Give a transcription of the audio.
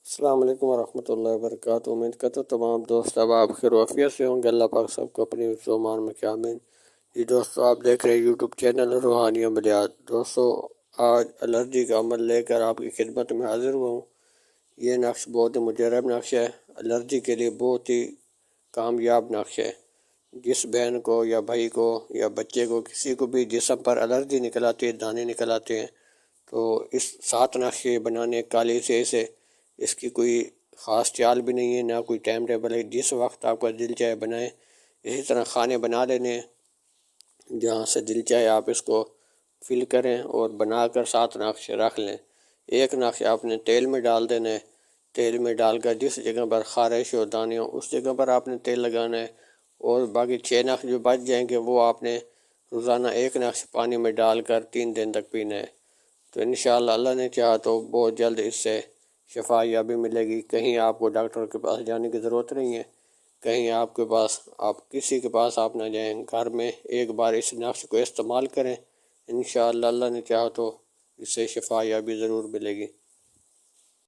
السلام علیکم ورحمۃ اللہ وبرکاتہ۔ امید کرتا ہوں تمام دوست اب آپ خیر و عافیت سے ہوں گے۔ اللہ پاک سب کو اپنی حفظ و امان میں آمین۔ جی دوستو، آپ دیکھ رہے ہیں یوٹیوب چینل روحانی عملیات۔ دوستو، آج الرجی کا عمل لے کر آپ کی خدمت میں حاضر ہوا ہوں۔ یہ نقش بہت ہی مجرب نقش ہے، الرجی کے لیے بہت ہی کامیاب نقش ہے۔ جس بہن کو یا بھائی کو یا بچے کو کسی کو بھی جسم پر الرجی نکل آتی ہے، دانے نکل آتے ہیں، تو اس 7 نقشے بنانے کالی سے اس کی کوئی خاص چال بھی نہیں ہے، نہ کوئی ٹائم ٹیبل ہے۔ جس وقت آپ کا دل چاہے بنائیں۔ اسی طرح کھانے بنا لینے، جہاں سے دل چاہے آپ اس کو فل کریں اور بنا کر 7 نقش رکھ لیں۔ ایک نقش آپ نے تیل میں ڈال دینا ہے۔ تیل میں ڈال کر جس جگہ پر خارش اور دانے ہوں اس جگہ پر آپ نے تیل لگانا ہے، اور باقی 6 نقش جو بچ جائیں گے وہ آپ نے روزانہ 1 نقش پانی میں ڈال کر 3 دن تک پینا ہے۔ تو انشاءاللہ اللہ نے چاہا تو بہت جلد اس سے شفا یابی ملے گی۔ کہیں آپ کو ڈاکٹر کے پاس جانے کی ضرورت نہیں ہے، کہیں آپ کسی کے پاس آپ نہ جائیں۔ گھر میں ایک بار اس نقش کو استعمال کریں، انشاءاللہ اللہ نے چاہا تو اس سے شفا یابی ضرور ملے گی۔